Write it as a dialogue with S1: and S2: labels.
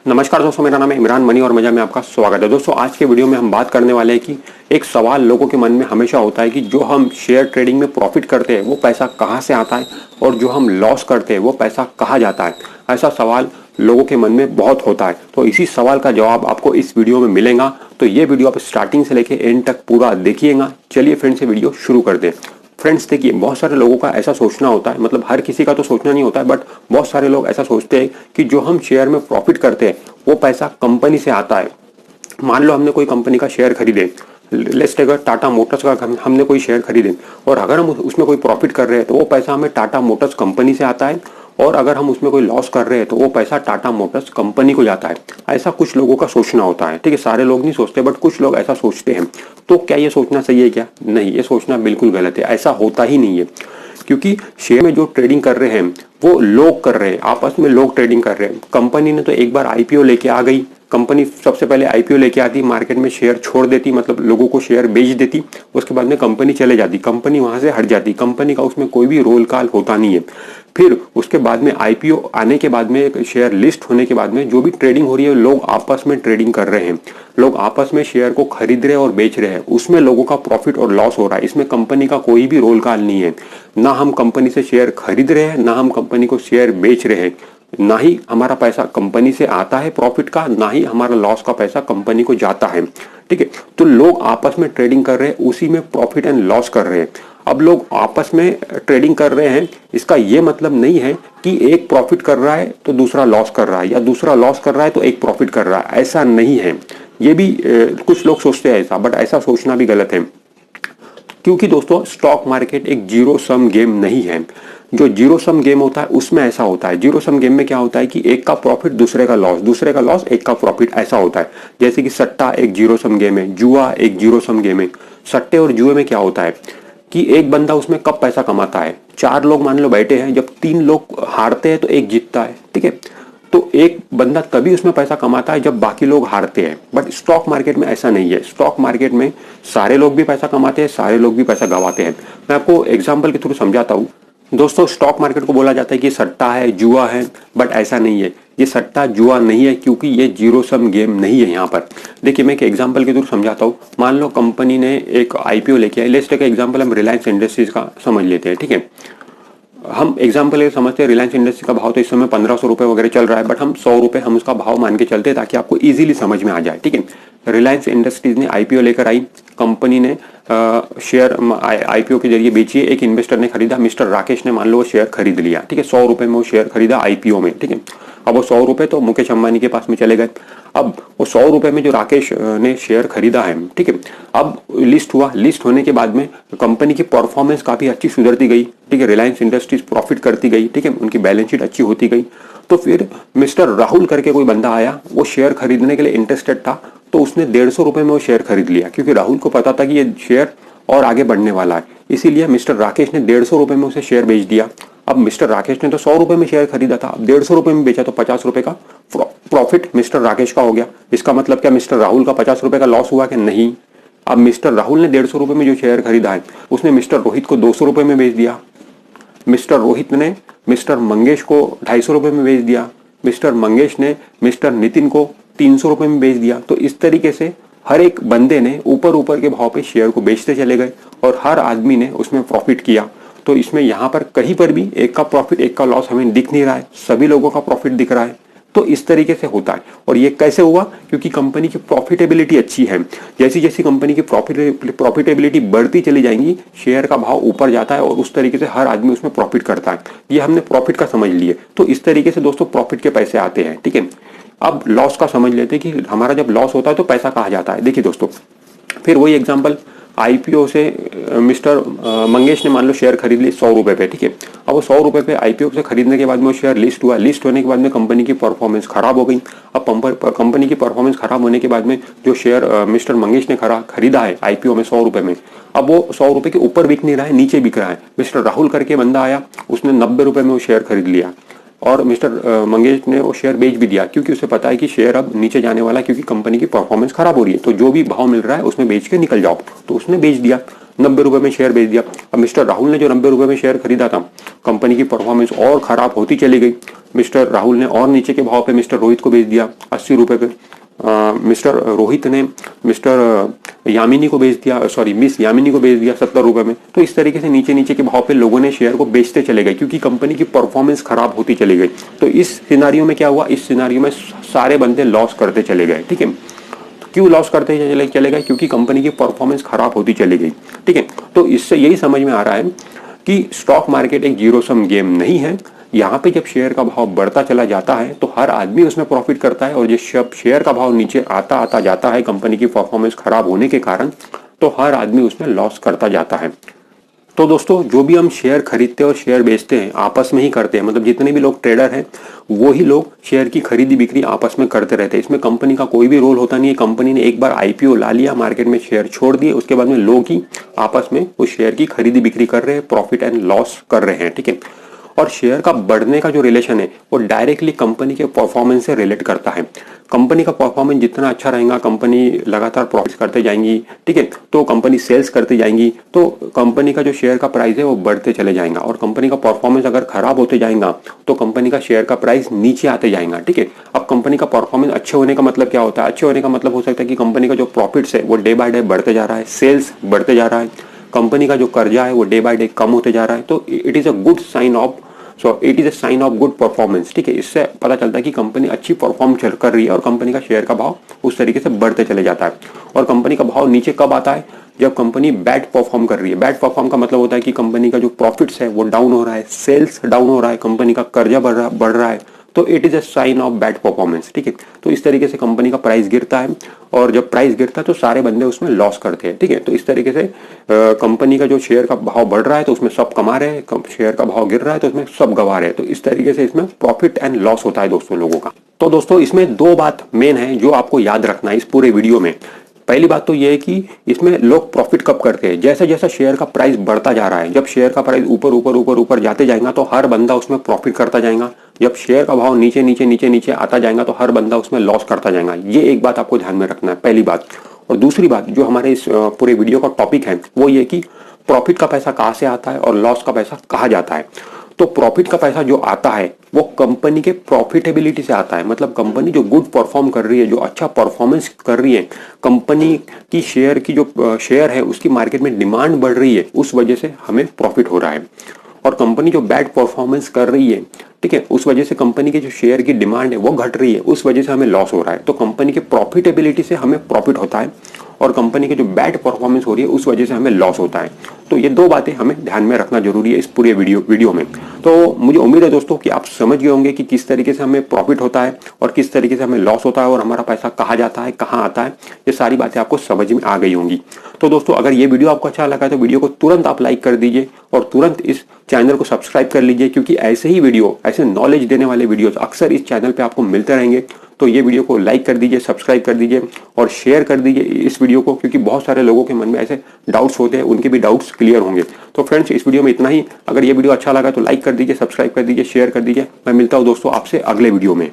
S1: नमस्कार दोस्तों, मेरा नाम है इमरान मनी और मजा में आपका स्वागत है। दोस्तों आज के वीडियो में हम बात करने वाले हैं कि एक सवाल लोगों के मन में हमेशा होता है कि जो हम शेयर ट्रेडिंग में प्रॉफिट करते हैं वो पैसा कहाँ से आता है और जो हम लॉस करते हैं वो पैसा कहाँ जाता है। ऐसा सवाल लोगों के मन में बहुत होता है। तो इसी सवाल का जवाब आपको इस वीडियो में मिलेगा। तो ये वीडियो आप स्टार्टिंग से लेकर एंड तक पूरा देखिएगा। चलिए फ्रेंड्स ये वीडियो शुरू कर दें। फ्रेंड्स देखिए, बहुत सारे लोगों का ऐसा सोचना होता है, मतलब हर किसी का तो सोचना नहीं होता है, बट बहुत सारे लोग ऐसा सोचते हैं कि जो हम शेयर में प्रॉफिट करते हैं वो पैसा कंपनी से आता है। मान लो हमने कोई कंपनी का शेयर खरीदे, लेट्स टेक टाटा मोटर्स का हमने कोई शेयर खरीदे और अगर हम उसमें कोई प्रॉफिट कर रहे हैं तो वो पैसा हमें टाटा मोटर्स कंपनी से आता है, और अगर हम उसमें कोई लॉस कर रहे हैं तो वो पैसा टाटा मोटर्स कंपनी को जाता है। ऐसा कुछ लोगों का सोचना होता है। ठीक है, सारे लोग नहीं सोचते बट कुछ लोग ऐसा सोचते हैं। तो क्या ये सोचना सही है? क्या नहीं, ये सोचना बिल्कुल गलत है। ऐसा होता ही नहीं है, क्योंकि शेयर में जो ट्रेडिंग कर रहे हैं वो लोग कर रहे हैं, आपस में लोग ट्रेडिंग कर रहे हैं। कंपनी ने तो एक बार आईपीओ लेके आ गई, कंपनी सबसे पहले आईपीओ लेके आती, मार्केट में शेयर छोड़ देती, मतलब लोगों को शेयर बेच देती। उसके बाद में कंपनी चले जाती, कंपनी वहां से हट जाती, कंपनी का उसमें कोई भी रोल कॉल होता नहीं है। फिर उसके बाद में आईपीओ आने के बाद में, शेयर लिस्ट होने के बाद में जो भी ट्रेडिंग हो रही है लोग आपस में ट्रेडिंग कर रहे हैं, लोग आपस में शेयर को खरीद रहे हैं और बेच रहे हैं। उसमें लोगों का प्रॉफिट और लॉस हो रहा है, इसमें कंपनी का कोई भी रोल कॉल नहीं है। ना हम कंपनी से शेयर खरीद रहे हैं, ना हम कंपनी को शेयर बेच रहे हैं, ना ही हमारा पैसा कंपनी से आता है प्रॉफिट का, ना ही हमारा लॉस का पैसा कंपनी को जाता है। ठीक है, तो लोग आपस में ट्रेडिंग कर रहे हैं, उसी में प्रॉफिट एंड लॉस कर रहे हैं। अब लोग आपस में ट्रेडिंग कर रहे हैं, इसका ये मतलब नहीं है कि एक प्रॉफिट कर रहा है तो दूसरा लॉस कर रहा है, या दूसरा लॉस कर रहा है तो एक प्रॉफिट कर रहा है। ऐसा नहीं है। ये भी कुछ लोग सोचते हैं ऐसा, बट ऐसा सोचना भी गलत है। क्योंकि दोस्तों स्टॉक मार्केट एक जीरो सम गेम नहीं है। जो जीरो सम गेम होता है उसमें ऐसा होता है, जीरो सम गेम में क्या होता है कि एक का प्रॉफिट दूसरे का लॉस, दूसरे का लॉस एक का प्रॉफिट, ऐसा होता है। जैसे कि सट्टा एक जीरो सम गेम है, जुआ एक जीरो सम गेम है। सट्टे और जुए में क्या होता है कि एक बंदा उसमें कब पैसा कमाता है, चार लोग मान लो बैठे हैं, जब तीन लोग हारते हैं तो एक जीतता है। ठीक है, तो एक बंदा तभी उसमें पैसा कमाता है जब बाकी लोग हारते हैं। बट स्टॉक मार्केट में ऐसा नहीं है। स्टॉक मार्केट में सारे लोग भी पैसा कमाते हैं, सारे लोग भी पैसा गंवाते हैं। मैं आपको एग्जांपल के थ्रू समझाता हूँ। दोस्तों स्टॉक मार्केट को बोला जाता है कि सट्टा है, जुआ है, बट ऐसा नहीं है। ये सट्टा जुआ नहीं है, क्योंकि ये जीरो सम गेम नहीं है। यहाँ पर देखिए, मैं एक एग्जांपल के थ्रू समझाता हूँ। मान लो कंपनी ने एक आईपीओ लेके आई, लेट्स टेक एग्जांपल हम रिलायंस इंडस्ट्रीज का समझ लेते हैं। ठीक है, हम एग्जाम्पल ये समझते हैं, रिलायंस इंडस्ट्री का भाव तो इस समय 1500 रुपए वगैरह चल रहा है, बट हम 100 रुपए हम उसका भाव मान के चलते हैं ताकि आपको इजीली समझ में आ जाए। ठीक है, रिलायंस इंडस्ट्रीज ने आईपीओ लेकर आई, कंपनी ने शेयर आईपीओ के जरिए बेची, एक इन्वेस्टर ने खरीदा, मिस्टर राकेश ने मान लो वो शेयर खरीद लिया। ठीक है, 100 रुपए में वो शेयर खरीदा आईपीओ में। ठीक है, अब वो 100 रुपए तो मुकेश अंबानी के पास में चले गए। अब वो 100 रुपए में जो राकेश ने शेयर खरीदा है, ठीक है, अब लिस्ट हुआ, लिस्ट होने के बाद में कंपनी की परफॉर्मेंस काफी अच्छी सुधरती गई। ठीक है, रिलायंस इंडस्ट्रीज प्रॉफिट करती गई। ठीक है, उनकी बैलेंस शीट अच्छी होती गई। तो फिर मिस्टर राहुल करके कोई बंदा आया, वो शेयर खरीदने के लिए इंटरेस्टेड था, तो उसने 150 रुपए में वो शेयर खरीद लिया, क्योंकि राहुल को पता था कि ये शेयर और आगे बढ़ने वाला है। इसीलिए मिस्टर राकेश ने 150 रुपए में उसे शेयर बेच दिया। अब मिस्टर राकेश ने तो 100 रुपए में शेयर खरीदा था, अब 150 रुपए में बेचा तो 50 रुपए का प्रॉफिट मिस्टर राकेश का हो गया। इसका मतलब क्या मिस्टर राहुल का 50 रुपए का लॉस हुआ कि नहीं? अब मिस्टर राहुल ने 150 रुपए में जो शेयर खरीदा है उसने मिस्टर रोहित को 200 रुपए में बेच दिया, मिस्टर रोहित ने मिस्टर मंगेश को 250 रुपए में बेच दिया, मिस्टर मंगेश ने मिस्टर नितिन को 300 रुपए में बेच दिया। तो इस तरीके से हर एक बंदे ने ऊपर ऊपर के भाव पे शेयर को बेचते चले गए और हर आदमी ने उसमें प्रॉफिट किया। तो इसमें यहाँ पर कहीं पर भी एक का प्रॉफिट एक का लॉस हमें दिख नहीं रहा है, सभी लोगों का प्रॉफिट दिख रहा है। तो इस तरीके से होता है। और ये कैसे हुआ? क्योंकि कंपनी की प्रॉफिटेबिलिटी अच्छी है। जैसी जैसी कंपनी की प्रॉफिटेबिलिटी बढ़ती चली जाएंगी, शेयर का भाव ऊपर जाता है और उस तरीके से हर आदमी उसमें प्रॉफिट करता है। ये हमने प्रॉफिट का समझ लिए। तो इस तरीके से दोस्तों प्रॉफिट के पैसे आते हैं। ठीक है, अब लॉस का समझ लेते हैं कि हमारा जब लॉस होता है तो पैसा कहाँ जाता है। देखिए दोस्तों, फिर वही एग्जाम्पल, आईपीओ से मिस्टर मंगेश ने मान लो शेयर खरीद ली 100 रुपए पे। ठीक है, अब वो 100 रुपए पे आईपीओ से खरीदने के बाद में वो शेयर लिस्ट हुआ, लिस्ट होने के बाद में कंपनी की परफॉर्मेंस खराब हो गई। अब कंपनी की परफॉर्मेंस खराब होने के बाद में जो शेयर मिस्टर मंगेश ने खरीदा है आईपीओ में 100 रुपए में, अब वो 100 रुपए के ऊपर बिक नहीं रहा है, नीचे बिक रहा है। मिस्टर राहुल करके बंदा आया, उसने 90 रुपए में वो शेयर खरीद लिया और मिस्टर मंगेश ने वो शेयर बेच भी दिया, क्योंकि उसे पता है कि शेयर अब नीचे जाने वाला है, क्योंकि कंपनी की परफॉर्मेंस खराब हो रही है। तो जो भी भाव मिल रहा है उसमें बेच के निकल जाओ, तो उसने बेच दिया। 90 रुपए में शेयर बेच दिया। अब मिस्टर राहुल ने जो 90 रुपए में शेयर खरीदा था, कंपनी की परफॉर्मेंस और खराब होती चली गई। मिस्टर राहुल ने और नीचे के भाव पे मिस्टर रोहित को बेच दिया 80 रुपए पे। मिस्टर रोहित ने मिस्टर यामिनी को बेच दिया, सॉरी मिस यामिनी को बेच दिया 70 रुपए में। तो इस तरीके से नीचे नीचे के भाव पे लोगों ने शेयर को बेचते चले गए क्योंकि कंपनी की परफॉर्मेंस खराब होती चली गई। तो इस सिनारियो में क्या हुआ, इस सिनारियो में सारे बंदे लॉस करते चले गए। ठीक है, क्यों लॉस करते चले गए? क्योंकि कंपनी की परफॉर्मेंस खराब होती चली गई। ठीक है, तो इससे यही समझ में आ रहा है कि स्टॉक मार्केट एक जीरो सम गेम नहीं है। यहाँ पे जब शेयर का भाव बढ़ता चला जाता है तो हर आदमी उसमें प्रॉफिट करता है, और जब शेयर का भाव नीचे आता आता जाता है कंपनी की परफॉर्मेंस खराब होने के कारण, तो हर आदमी उसमें लॉस करता जाता है। तो दोस्तों, जो भी हम शेयर खरीदते और शेयर बेचते हैं आपस में ही करते हैं, मतलब जितने भी लोग ट्रेडर हैं वो ही लोग शेयर की खरीदी बिक्री आपस में करते रहते हैं। इसमें कंपनी का कोई भी रोल होता नहीं है। कंपनी ने एक बार आईपीओ ला लिया, मार्केट में शेयर छोड़ दिए, उसके बाद में लोग ही आपस में उस शेयर की खरीदी बिक्री कर रहे हैं, प्रॉफिट एंड लॉस कर रहे हैं। ठीक है, और शेयर का बढ़ने का जो रिलेशन है वो डायरेक्टली कंपनी के परफॉर्मेंस से रिलेट करता है। कंपनी का परफॉर्मेंस जितना अच्छा रहेगा, कंपनी लगातार प्रॉफिट करते जाएंगी, ठीक है, तो कंपनी सेल्स करते जाएंगी, तो कंपनी का जो शेयर का प्राइस है वो बढ़ते चले जाएगा। और कंपनी का परफॉर्मेंस अगर खराब होते जाएगा तो कंपनी का शेयर का प्राइस नीचे आते जाएगा। ठीक है, अब कंपनी का परफॉर्मेंस अच्छे होने का मतलब क्या होता है? अच्छे होने का मतलब हो सकता है कि कंपनी का जो प्रॉफिट्स है वो डे बाय डे बढ़ते जा रहा है, सेल्स बढ़ते जा रहा है, कंपनी का जो कर्जा है वो डे बाय डे कम होते जा रहा है। तो it is a good sign of it is a sign of good performance. ठीक है, इससे पता चलता है कि कंपनी अच्छी परफॉर्म कर रही है और कंपनी का शेयर का भाव उस तरीके से बढ़ते चले जाता है। और कंपनी का भाव नीचे कब आता है? जब कंपनी बैड परफॉर्म कर रही है। बैड परफॉर्म का मतलब होता है कि कंपनी का जो प्रॉफिट्स है वो डाउन हो रहा है, सेल्स डाउन हो रहा है, कंपनी का कर्जा बढ़ रहा है, तो it is a sign of bad performance. ठीक है, तो इस तरीके से कंपनी का प्राइस गिरता है, और जब प्राइस गिरता है तो सारे बंदे उसमें लॉस करते हैं। ठीक है, तो इस तरीके से कंपनी का जो शेयर का भाव बढ़ रहा है तो उसमें सब कमा रहे हैं, शेयर का भाव गिर रहा है तो उसमें सब गवा रहे हैं। तो इस तरीके से इसमें प्रॉफिट एंड लॉस होता है दोस्तों लोगों का। तो दोस्तों, इसमें दो बात मेन है जो आपको याद रखना है इस पूरे वीडियो में। पहली बात तो यह है कि इसमें लोग प्रॉफिट कब करते हैं? जैसे जैसा शेयर का प्राइस बढ़ता जा रहा है, जब शेयर का प्राइस ऊपर ऊपर ऊपर ऊपर जाते जाएगा तो हर बंदा उसमें प्रॉफिट करता जाएगा। जब शेयर का भाव नीचे नीचे नीचे नीचे आता जाएगा तो हर बंदा उसमें लॉस करता जाएगा। ये एक बात आपको ध्यान में रखना है, पहली बात। और दूसरी बात जो हमारे इस पूरे वीडियो का टॉपिक है वो ये कि प्रॉफिट का पैसा कहाँ से आता है और लॉस का पैसा कहाँ जाता है। तो प्रॉफिट का पैसा जो आता है वो कंपनी के प्रॉफिटेबिलिटी से आता है, मतलब कंपनी जो गुड परफॉर्म कर रही है, जो अच्छा परफॉर्मेंस कर रही है, कंपनी की शेयर की जो शेयर है उसकी मार्केट में डिमांड बढ़ रही है, उस वजह से हमें प्रॉफिट हो रहा है। और कंपनी जो बैड परफॉर्मेंस कर रही है, ठीक है, उस वजह से कंपनी के जो शेयर की डिमांड है वो घट रही है, उस वजह से हमें लॉस हो रहा है। तो कंपनी की प्रॉफिटेबिलिटी से हमें प्रॉफिट होता है और कंपनी की जो बैड परफॉर्मेंस हो रही है उस वजह से हमें लॉस होता है। तो ये दो बातें हमें ध्यान में रखना जरूरी है इस पूरे वीडियो में। तो मुझे उम्मीद है दोस्तों कि आप समझ गए होंगे कि किस तरीके से हमें प्रॉफिट होता है और किस तरीके से हमें लॉस होता है और हमारा पैसा कहाँ जाता है, कहाँ आता है, ये सारी बातें आपको समझ में आ गई होंगी। तो दोस्तों, अगर ये वीडियो आपको अच्छा लगा तो वीडियो को तुरंत आप लाइक कर दीजिए और तुरंत इस चैनल को सब्सक्राइब कर लीजिए, क्योंकि ऐसे ही वीडियो, ऐसे नॉलेज देने वाले वीडियोस अक्सर इस चैनल पे आपको मिलते रहेंगे। तो ये वीडियो को लाइक कर दीजिए, सब्सक्राइब कर दीजिए और शेयर कर दीजिए इस वीडियो को, क्योंकि बहुत सारे लोगों के मन में ऐसे डाउट्स होते हैं, उनके भी डाउट्स क्लियर होंगे। तो फ्रेंड्स, इस वीडियो में इतना ही। अगर ये वीडियो अच्छा लगा तो लाइक कर दीजिए, सब्सक्राइब कर दीजिए, शेयर कर दीजिए। मैं मिलता हूँ दोस्तों आपसे अगले वीडियो में।